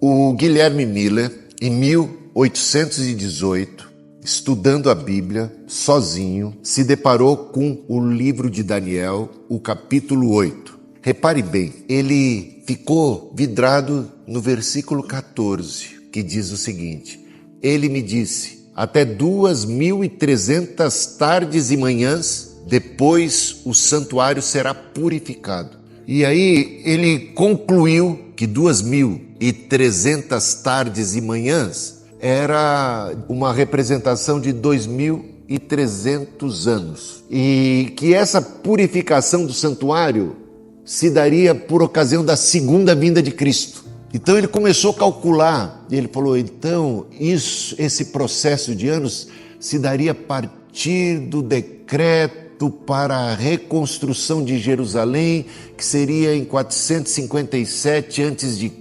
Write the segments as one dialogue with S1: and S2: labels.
S1: O Guilherme Miller, em 1818, estudando a Bíblia, sozinho, se deparou com o livro de Daniel, o capítulo 8. Repare bem, ele ficou vidrado no versículo 14, que diz o seguinte: ele me disse, até 2.300 tardes e manhãs, depois o santuário será purificado. E aí ele concluiu que 2.300 tardes e manhãs era uma representação de 2.300 anos. E que essa purificação do santuário se daria por ocasião da segunda vinda de Cristo. Então ele começou a calcular, e ele falou, então esse processo de anos se daria a partir do decreto para a reconstrução de Jerusalém, que seria em 457 a.C.,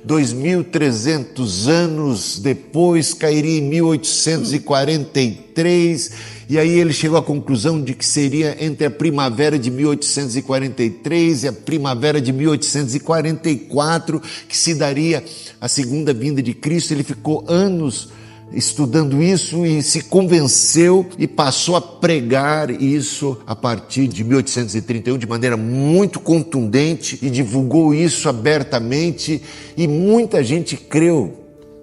S1: 2.300 anos depois, cairia em 1843, e aí ele chegou à conclusão de que seria entre a primavera de 1843 e a primavera de 1844 que se daria a segunda vinda de Cristo. Ele ficou anos estudando isso e se convenceu e passou a pregar isso a partir de 1831 de maneira muito contundente e divulgou isso abertamente e muita gente creu.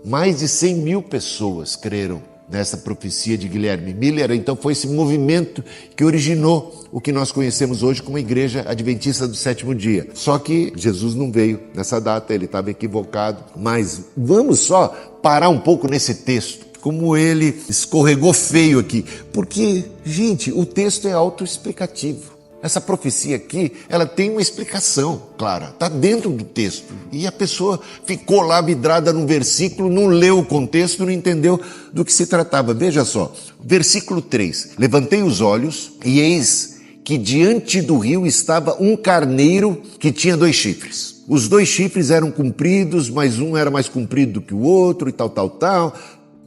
S1: Mais de 100 mil pessoas creram nessa profecia de Guilherme Miller. Então foi esse movimento que originou o que nós conhecemos hoje como Igreja Adventista do Sétimo Dia. Só que Jesus não veio nessa data, ele estava equivocado. Mas vamos só parar um pouco nesse texto, como ele escorregou feio aqui. Porque, gente, o texto é autoexplicativo. Essa profecia aqui, ela tem uma explicação clara, está dentro do texto. E a pessoa ficou lá vidrada num versículo, não leu o contexto, não entendeu do que se tratava. Veja só, versículo 3. Levantei os olhos e eis que diante do rio estava um carneiro que tinha 2 chifres. Os 2 chifres eram compridos, mas um era mais comprido do que o outro e tal.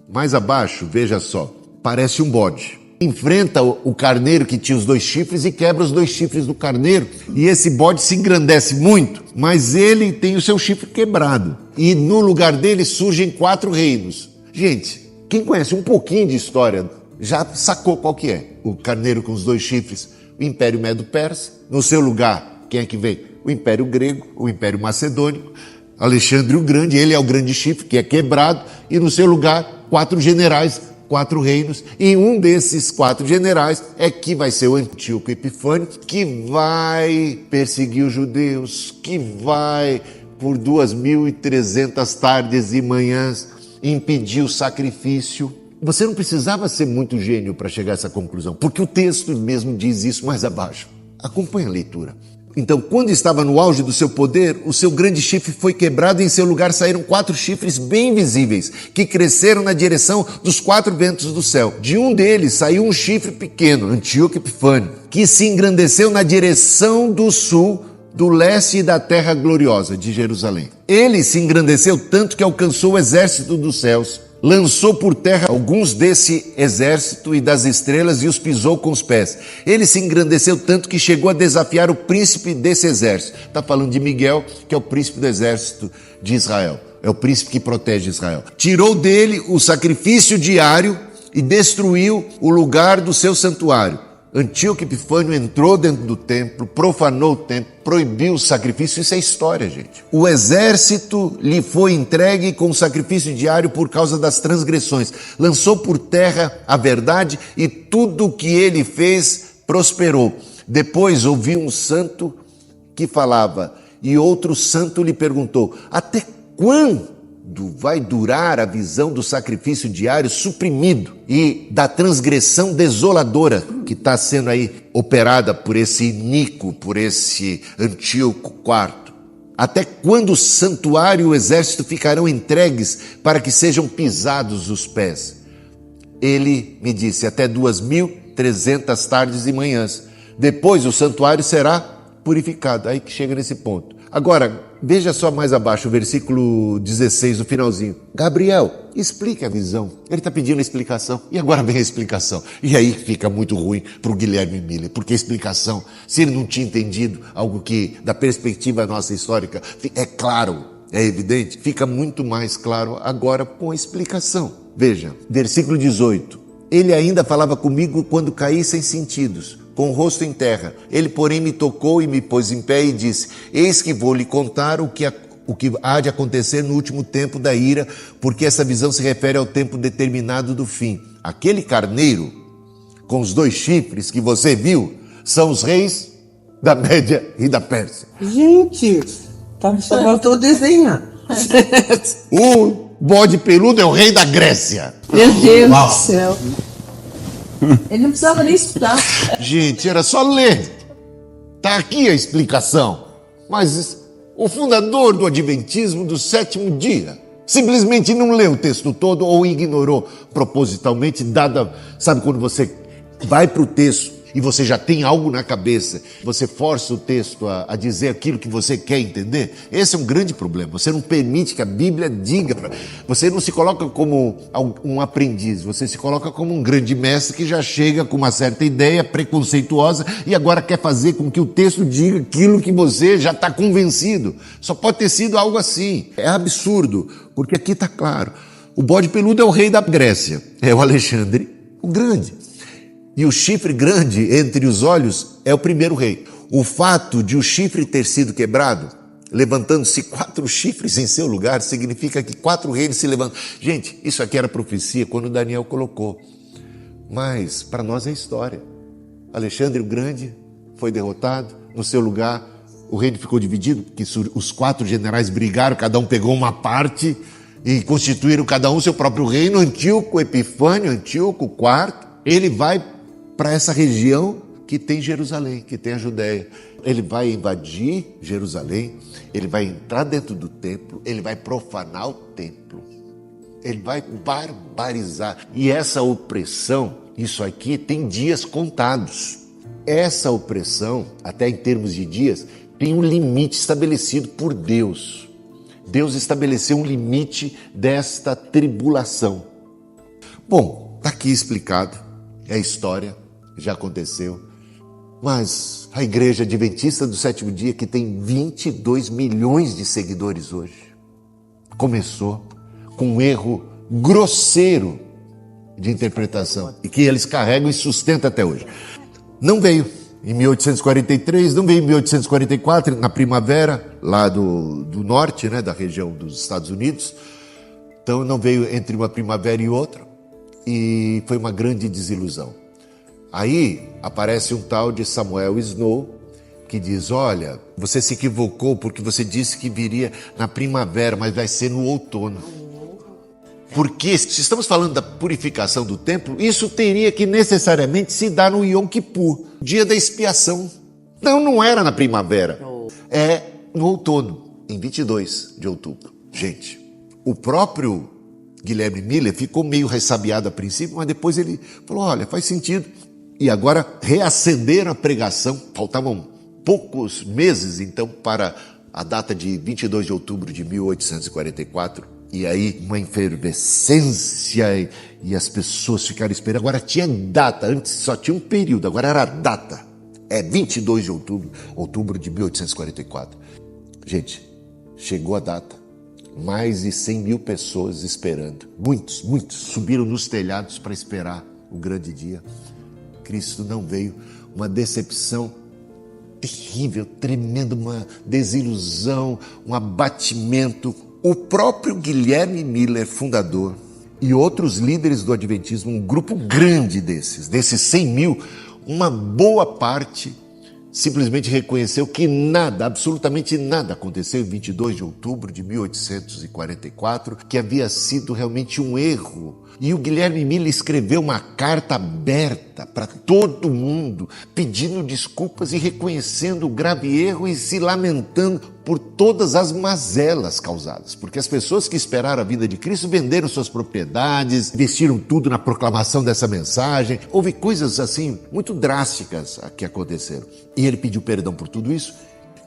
S1: Mais abaixo, veja só, parece um bode. Enfrenta o carneiro que tinha os 2 chifres e quebra os 2 chifres do carneiro. E esse bode se engrandece muito, mas ele tem o seu chifre quebrado. E no lugar dele surgem 4 reinos. Gente, quem conhece um pouquinho de história já sacou qual que é. O carneiro com os 2 chifres, o Império Medo-Persa. No seu lugar, quem é que vem? O Império Grego, o Império Macedônico. Alexandre o Grande, ele é o grande chifre que é quebrado. E no seu lugar, 4 generais, 4 reinos, e um desses 4 generais é que vai ser o Antíoco Epifânio, que vai perseguir os judeus, que vai, por 2.300 tardes e manhãs, impedir o sacrifício. Você não precisava ser muito gênio para chegar a essa conclusão, porque o texto mesmo diz isso mais abaixo. Acompanhe a leitura. Então, quando estava no auge do seu poder, o seu grande chifre foi quebrado e em seu lugar saíram 4 chifres bem visíveis, que cresceram na direção dos 4 ventos do céu. De um deles saiu um chifre pequeno, Antíoco Epifânio, que se engrandeceu na direção do sul, do leste e da terra gloriosa de Jerusalém. Ele se engrandeceu tanto que alcançou o exército dos céus, lançou por terra alguns desse exército e das estrelas e os pisou com os pés. Ele se engrandeceu tanto que chegou a desafiar o príncipe desse exército. Está falando de Miguel, que é o príncipe do exército de Israel. É o príncipe que protege Israel. Tirou dele o sacrifício diário e destruiu o lugar do seu santuário. Antíoco Epifânio entrou dentro do templo, profanou o templo, proibiu o sacrifício. Isso é história, gente. O exército lhe foi entregue com o sacrifício diário por causa das transgressões. Lançou por terra a verdade e tudo o que ele fez prosperou. Depois ouviu um santo que falava e outro santo lhe perguntou, até quando vai durar a visão do sacrifício diário suprimido e da transgressão desoladora que está sendo aí operada por esse Nico, por esse Antíoco IV? Até quando o santuário e o exército ficarão entregues para que sejam pisados os pés? Ele me disse, até 2.300 tardes e manhãs. Depois o santuário será purificado. Aí que chega nesse ponto. Agora, veja só mais abaixo, o versículo 16, o finalzinho. Gabriel, explique a visão. Ele está pedindo explicação. E agora vem a explicação. E aí fica muito ruim para o Guilherme Miller, porque a explicação, se ele não tinha entendido algo que, da perspectiva nossa histórica, é claro, é evidente? Fica muito mais claro agora com a explicação. Veja, versículo 18. Ele ainda falava comigo quando caí sem sentidos, com o rosto em terra. Ele, porém, me tocou e me pôs em pé e disse: eis que vou lhe contar o que há de acontecer no último tempo da ira, porque essa visão se refere ao tempo determinado do fim. Aquele carneiro com os 2 chifres que você viu são os reis da Média e da Pérsia.
S2: Gente, só faltou desenhar.
S1: O bode peludo é o rei da Grécia.
S2: Meu Deus do céu. Ele não precisava nem estudar.
S1: Gente, era só ler. Está aqui a explicação. Mas o fundador do Adventismo do 7º dia simplesmente não leu o texto todo ou ignorou propositalmente, sabe quando você vai para o texto e você já tem algo na cabeça, você força o texto a dizer aquilo que você quer entender? Esse é um grande problema. Você não permite que a Bíblia diga. Você não se coloca como um aprendiz, você se coloca como um grande mestre que já chega com uma certa ideia preconceituosa e agora quer fazer com que o texto diga aquilo que você já está convencido. Só pode ter sido algo assim. É absurdo, porque aqui está claro. O bode peludo é o rei da Grécia, é o Alexandre o Grande. E o chifre grande entre os olhos é o primeiro rei. O fato de o chifre ter sido quebrado, levantando-se 4 chifres em seu lugar, significa que 4 reis se levantam. Gente, isso aqui era profecia quando Daniel colocou. Mas para nós é história. Alexandre o Grande foi derrotado, no seu lugar o reino ficou dividido, porque os 4 generais brigaram, cada um pegou uma parte e constituíram cada um seu próprio reino. Antíoco Epifânio, Antíoco IV, ele vai para essa região que tem Jerusalém, que tem a Judéia. Ele vai invadir Jerusalém, ele vai entrar dentro do templo, ele vai profanar o templo, ele vai barbarizar. E essa opressão, isso aqui tem dias contados. Essa opressão, até em termos de dias, tem um limite estabelecido por Deus. Deus estabeleceu um limite desta tribulação. Bom, está aqui explicado, é a história. Já aconteceu, mas a Igreja Adventista do 7º dia, que tem 22 milhões de seguidores hoje, começou com um erro grosseiro de interpretação e que eles carregam e sustentam até hoje. Não veio em 1843, não veio em 1844, na primavera, lá do norte, né, da região dos Estados Unidos. Então não veio entre uma primavera e outra, e foi uma grande desilusão. Aí aparece um tal de Samuel Snow, que diz: olha, você se equivocou porque você disse que viria na primavera, mas vai ser no outono. Porque se estamos falando da purificação do templo, isso teria que necessariamente se dar no Yom Kippur, dia da expiação. Não era na primavera, é no outono, em 22 de outubro. Gente, o próprio Guilherme Miller ficou meio ressabiado a princípio, mas depois ele falou: olha, faz sentido. E agora reacenderam a pregação, faltavam poucos meses então para a data de 22 de outubro de 1844, e aí uma efervescência e as pessoas ficaram esperando. Agora tinha data, antes só tinha um período, agora era a data, é 22 de outubro de 1844. Gente, chegou a data, mais de 100 mil pessoas esperando, muitos subiram nos telhados para esperar o grande dia. Cristo não veio, uma decepção terrível, tremenda, uma desilusão, um abatimento. O próprio Guilherme Miller, fundador, e outros líderes do Adventismo, um grupo grande desses 100 mil, uma boa parte simplesmente reconheceu que nada, absolutamente nada aconteceu em 22 de outubro de 1844, que havia sido realmente um erro. E o Guilherme Miller escreveu uma carta aberta para todo mundo, pedindo desculpas e reconhecendo o grave erro e se lamentando por todas as mazelas causadas. Porque as pessoas que esperaram a vinda de Cristo venderam suas propriedades, investiram tudo na proclamação dessa mensagem. Houve coisas assim muito drásticas que aconteceram. E ele pediu perdão por tudo isso.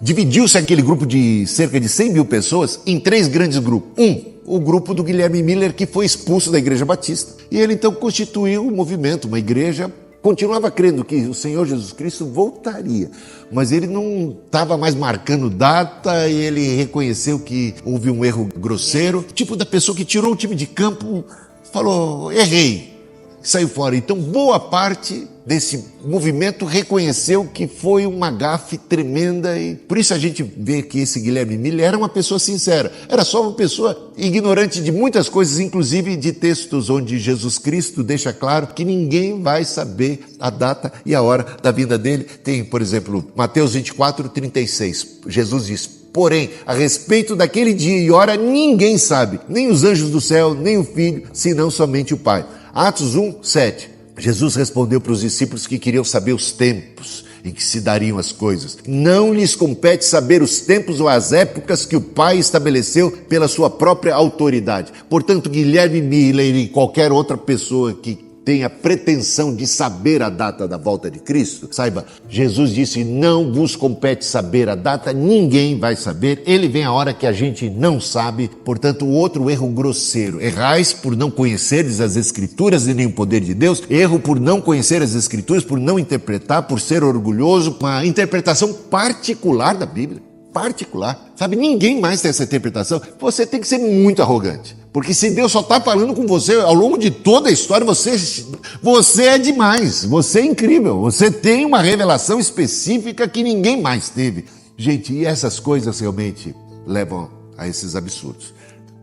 S1: Dividiu-se aquele grupo de cerca de 100 mil pessoas em 3 grandes grupos. O grupo do Guilherme Miller, que foi expulso da Igreja Batista. E ele então constituiu um movimento, uma igreja continuava crendo que o Senhor Jesus Cristo voltaria, mas ele não estava mais marcando data, e ele reconheceu que houve um erro grosseiro, tipo da pessoa que tirou o time de campo, falou, errei, saiu fora. Então, boa parte desse movimento reconheceu que foi uma gafe tremenda, e por isso a gente vê que esse Guilherme Miller era uma pessoa sincera, era só uma pessoa ignorante de muitas coisas, inclusive de textos onde Jesus Cristo deixa claro que ninguém vai saber a data e a hora da vinda dele. Tem, por exemplo, Mateus 24, 36, Jesus diz, porém, a respeito daquele dia e hora, ninguém sabe, nem os anjos do céu, nem o Filho, senão somente o Pai. Atos 1, 7. Jesus respondeu para os discípulos que queriam saber os tempos em que se dariam as coisas. Não lhes compete saber os tempos ou as épocas que o Pai estabeleceu pela sua própria autoridade. Portanto, Guilherme Miller e qualquer outra pessoa que tenha pretensão de saber a data da volta de Cristo, saiba, Jesus disse, não vos compete saber a data, ninguém vai saber, ele vem a hora que a gente não sabe. Portanto, outro erro grosseiro, errais por não conheceres as Escrituras e nem o poder de Deus, erro por não conhecer as Escrituras, por não interpretar, por ser orgulhoso, uma interpretação particular da Bíblia. Particular, sabe, ninguém mais tem essa interpretação. Você tem que ser muito arrogante, porque se Deus só está falando com você ao longo de toda a história, você é demais, você é incrível, você tem uma revelação específica que ninguém mais teve. Gente, e essas coisas realmente levam a esses absurdos.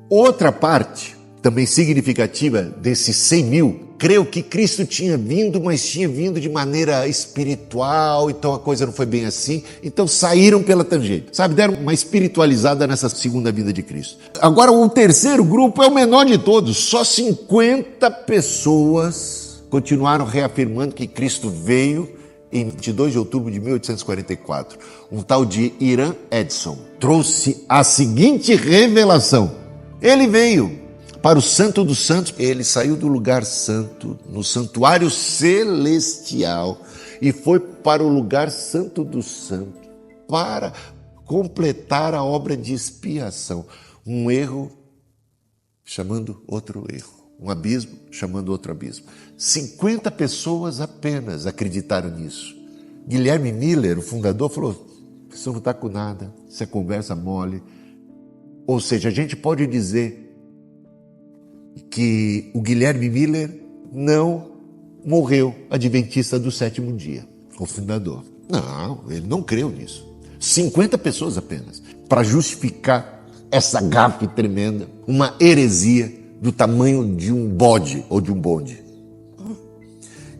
S1: Outra parte, também significativa, desses 100 mil, creu que Cristo tinha vindo, mas tinha vindo de maneira espiritual, então a coisa não foi bem assim, então saíram pela tangente, sabe, deram uma espiritualizada nessa segunda vinda de Cristo. Agora, o terceiro grupo é o menor de todos, só 50 pessoas continuaram reafirmando que Cristo veio em 22 de outubro de 1844. Um tal de Hiram Edson trouxe a seguinte revelação, ele veio para o Santo dos Santos, ele saiu do lugar santo, no santuário celestial, e foi para o lugar santo dos santos, para completar a obra de expiação. Um erro chamando outro erro, um abismo chamando outro abismo. 50 pessoas apenas acreditaram nisso. Guilherme Miller, o fundador, falou, isso não está com nada, isso é conversa mole. Ou seja, a gente pode dizer que o Guilherme Miller não morreu adventista do sétimo dia, o fundador. Não, ele não creu nisso. 50 pessoas apenas, para justificar essa gafe tremenda, uma heresia do tamanho de um bode ou de um bonde,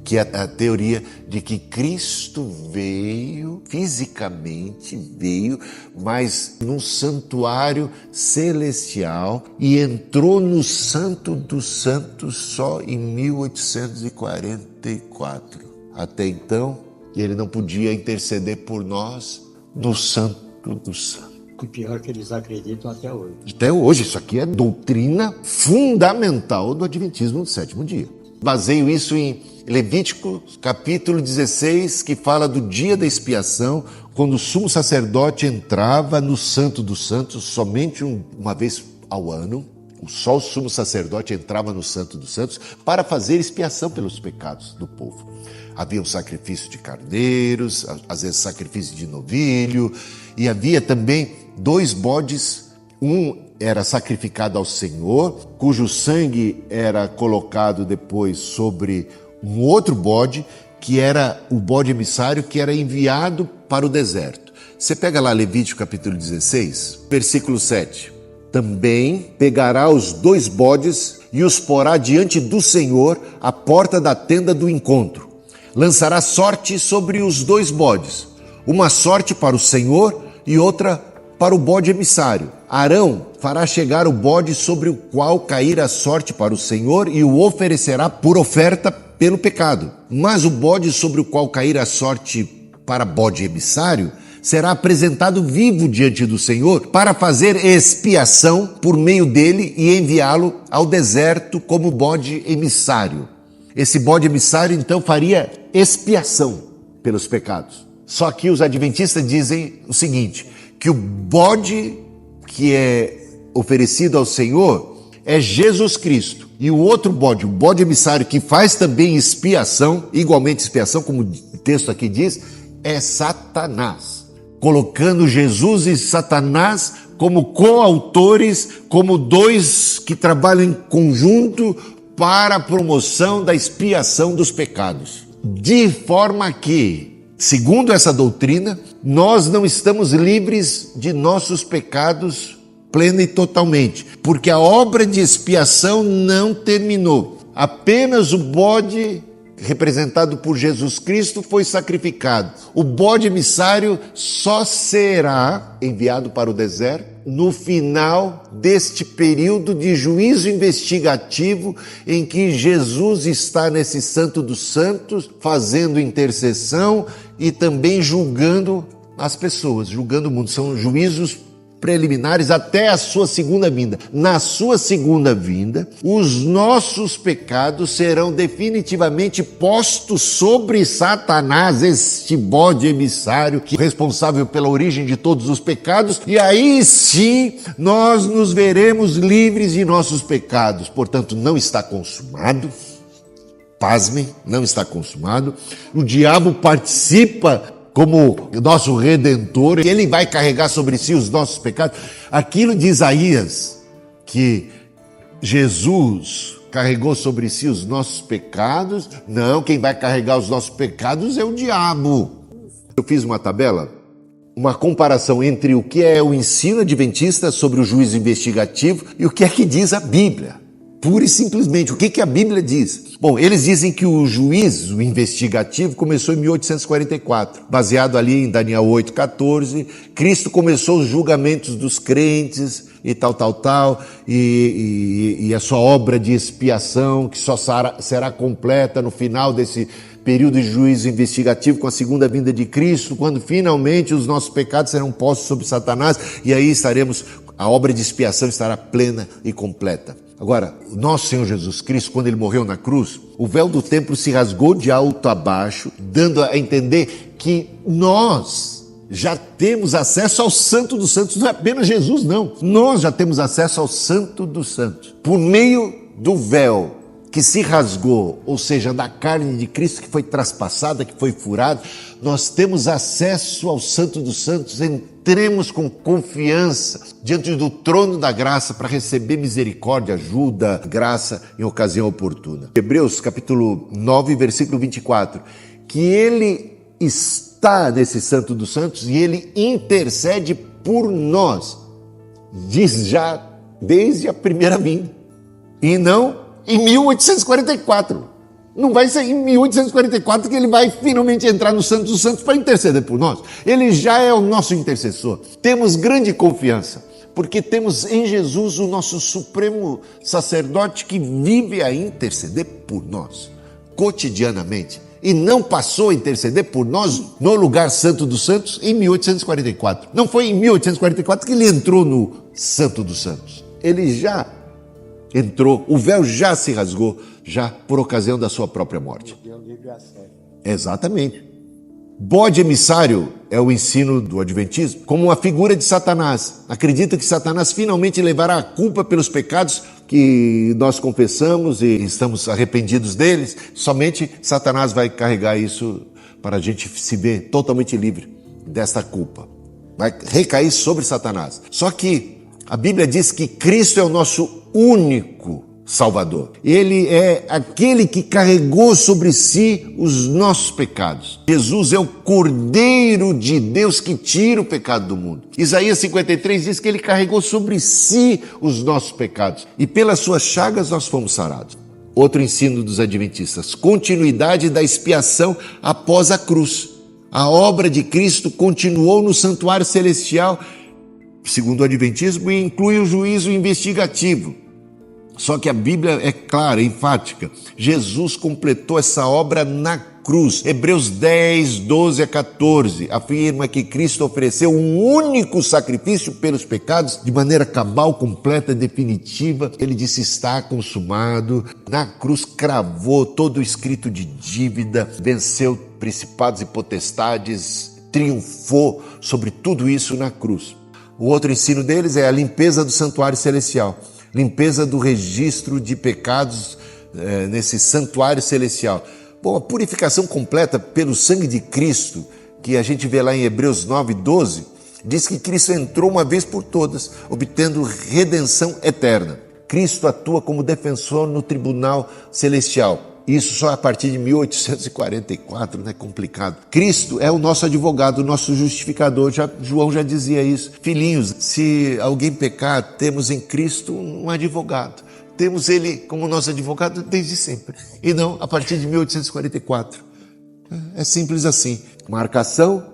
S1: que é a teoria de que Cristo veio, fisicamente veio, mas num santuário celestial e entrou no Santo dos Santos só em 1844. Até então, ele não podia interceder por nós no Santo dos Santos.
S3: E pior que eles acreditam até hoje.
S1: Até hoje, isso aqui é doutrina fundamental do Adventismo do sétimo dia. Baseio isso em Levítico, capítulo 16, que fala do dia da expiação, quando o sumo sacerdote entrava no Santo dos Santos somente uma vez ao ano. Só o sumo sacerdote entrava no Santo dos Santos para fazer expiação pelos pecados do povo. Havia um sacrifício de cardeiros, às vezes sacrifício de novilho, e havia também 2 bodes, um era sacrificado ao Senhor, cujo sangue era colocado depois sobre um outro bode, que era o bode emissário, que era enviado para o deserto. Você pega lá Levítico capítulo 16, versículo 7. Também pegará os 2 bodes e os porá diante do Senhor à porta da tenda do encontro. Lançará sorte sobre os 2 bodes, uma sorte para o Senhor e outra para o bode emissário. Arão fará chegar o bode sobre o qual cair a sorte para o Senhor e o oferecerá por oferta pelo pecado. Mas o bode sobre o qual cair a sorte para bode emissário será apresentado vivo diante do Senhor para fazer expiação por meio dele e enviá-lo ao deserto como bode emissário. Esse bode emissário então faria expiação pelos pecados. Só que os adventistas dizem o seguinte, que o bode que é oferecido ao Senhor é Jesus Cristo. E o outro bode, o bode emissário, que faz também expiação, igualmente expiação, como o texto aqui diz, é Satanás. Colocando Jesus e Satanás como coautores, como dois que trabalham em conjunto para a promoção da expiação dos pecados. De forma que, segundo essa doutrina, nós não estamos livres de nossos pecados plena e totalmente, porque a obra de expiação não terminou. Apenas o bode representado por Jesus Cristo foi sacrificado. O bode emissário só será enviado para o deserto no final deste período de juízo investigativo em que Jesus está nesse Santo dos Santos fazendo intercessão e também julgando as pessoas, julgando o mundo. São juízos preliminares até a sua segunda vinda. Na sua segunda vinda, os nossos pecados serão definitivamente postos sobre Satanás, este bode emissário, que é responsável pela origem de todos os pecados, e aí sim nós nos veremos livres de nossos pecados. Portanto, não está consumado. Pasmem, não está consumado. O diabo participa como nosso Redentor, ele vai carregar sobre si os nossos pecados. Aquilo de Isaías, que Jesus carregou sobre si os nossos pecados, não, quem vai carregar os nossos pecados é o diabo. Eu fiz uma tabela, uma comparação entre o que é o ensino adventista sobre o juízo investigativo e o que é que diz a Bíblia. Pura e simplesmente, o que a Bíblia diz? Bom, eles dizem que o juízo investigativo começou em 1844, baseado ali em Daniel 8,14. Cristo começou os julgamentos dos crentes e tal, e a sua obra de expiação, que só será completa no final desse período de juízo investigativo com a segunda vinda de Cristo, quando finalmente os nossos pecados serão postos sobre Satanás, e aí a obra de expiação estará plena e completa. Agora, o nosso Senhor Jesus Cristo, quando ele morreu na cruz, o véu do templo se rasgou de alto a baixo, dando a entender que nós já temos acesso ao Santo dos Santos. Não é apenas Jesus, não. Nós já temos acesso ao Santo dos Santos. Por meio do véu que se rasgou, ou seja, da carne de Cristo que foi traspassada, que foi furada, nós temos acesso ao Santo dos Santos. Entremos com confiança diante do trono da graça para receber misericórdia, ajuda, graça em ocasião oportuna. Hebreus capítulo 9, versículo 24, que ele está nesse Santo dos Santos e ele intercede por nós, diz já desde a primeira vinda, e não em 1844. Não vai ser em 1844 que ele vai finalmente entrar no Santo dos Santos para interceder por nós. Ele já é o nosso intercessor. Temos grande confiança, porque temos em Jesus o nosso supremo sacerdote que vive a interceder por nós, cotidianamente. E não passou a interceder por nós no lugar Santo dos Santos em 1844. Não foi em 1844 que ele entrou no Santo dos Santos. Ele já entrou, o véu já se rasgou, já por ocasião da sua própria morte. Exatamente. Bode emissário é o ensino do Adventismo como uma figura de Satanás. Acredita que Satanás finalmente levará a culpa pelos pecados que nós confessamos e estamos arrependidos deles. Somente Satanás vai carregar isso para a gente se ver totalmente livre desta culpa. Vai recair sobre Satanás. Só que a Bíblia diz que Cristo é o nosso único Salvador. Ele é aquele que carregou sobre si os nossos pecados. Jesus é o Cordeiro de Deus que tira o pecado do mundo. Isaías 53 diz que ele carregou sobre si os nossos pecados e pelas suas chagas nós fomos sarados. Outro ensino dos adventistas, continuidade da expiação após a cruz. A obra de Cristo continuou no santuário celestial, segundo o Adventismo, e inclui o juízo investigativo. Só que a Bíblia é clara, enfática. Jesus completou essa obra na cruz. Hebreus 10, 12 a 14 afirma que Cristo ofereceu um único sacrifício pelos pecados de maneira cabal, completa, definitiva. Ele disse: está consumado. Na cruz cravou todo o escrito de dívida, venceu principados e potestades, triunfou sobre tudo isso na cruz. O outro ensino deles é a limpeza do santuário celestial. limpeza do registro de pecados nesse santuário celestial. Bom, a purificação completa pelo sangue de Cristo, que a gente vê lá em Hebreus 9:12, diz que Cristo entrou uma vez por todas, obtendo redenção eterna. Cristo atua como defensor no tribunal celestial. Isso só a partir de 1844, não é complicado. Cristo é o nosso advogado, o nosso justificador. João já dizia isso. Filhinhos, se alguém pecar, temos em Cristo um advogado. Temos ele como nosso advogado desde sempre. E não a partir de 1844. É simples assim. Marcação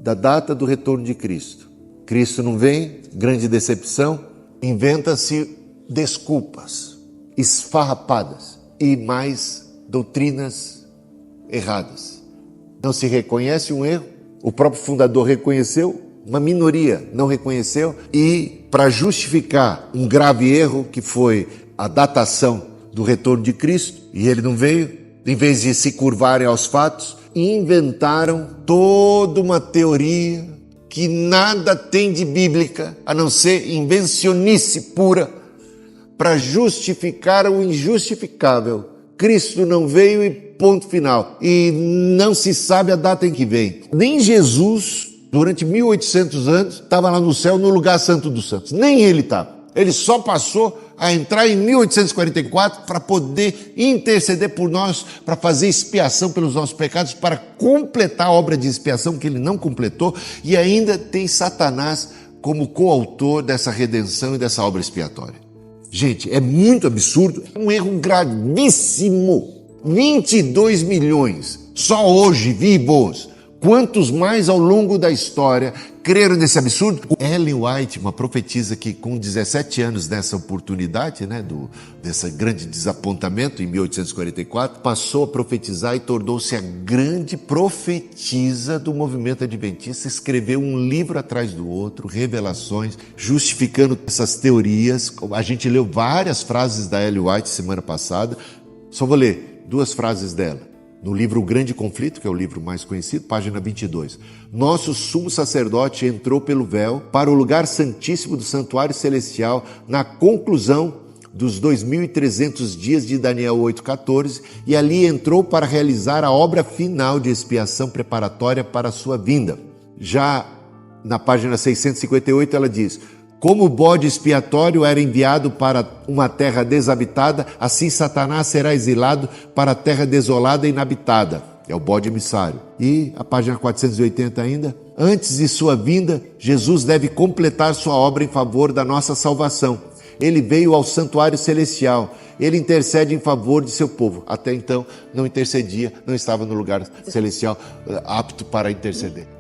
S1: da data do retorno de Cristo. Cristo não vem, grande decepção, inventa-se desculpas esfarrapadas e mais doutrinas erradas. Não se reconhece um erro, o próprio fundador reconheceu, uma minoria não reconheceu, e para justificar um grave erro que foi a datação do retorno de Cristo, e ele não veio, em vez de se curvarem aos fatos, inventaram toda uma teoria que nada tem de bíblica, a não ser invencionice pura, para justificar o injustificável. Cristo não veio e ponto final. E não se sabe a data em que vem. Nem Jesus, durante 1800 anos, estava lá no céu, no lugar santo dos santos. Nem ele estava. Ele só passou a entrar em 1844 para poder interceder por nós, para fazer expiação pelos nossos pecados, para completar a obra de expiação que ele não completou, e ainda tem Satanás como coautor dessa redenção e dessa obra expiatória. Gente, é muito absurdo, é um erro gravíssimo. 22 milhões, só hoje vivos. Quantos mais ao longo da história creram nesse absurdo? Ellen White, uma profetisa que com 17 anos nessa oportunidade, desse grande desapontamento em 1844, passou a profetizar e tornou-se a grande profetisa do movimento adventista, escreveu um livro atrás do outro, revelações, justificando essas teorias. A gente leu várias frases da Ellen White semana passada, só vou ler 2 frases dela. No livro O Grande Conflito, que é o livro mais conhecido, página 22. Nosso sumo sacerdote entrou pelo véu para o lugar santíssimo do santuário celestial na conclusão dos 2.300 dias de Daniel 8,14 e ali entrou para realizar a obra final de expiação preparatória para a sua vinda. Já na página 658 ela diz: como o bode expiatório era enviado para uma terra desabitada, assim Satanás será exilado para a terra desolada e inabitada. É o bode emissário. E a página 480 ainda. Antes de sua vinda, Jesus deve completar sua obra em favor da nossa salvação. Ele veio ao santuário celestial. Ele intercede em favor de seu povo. Até então, não intercedia, não estava no lugar celestial apto para interceder.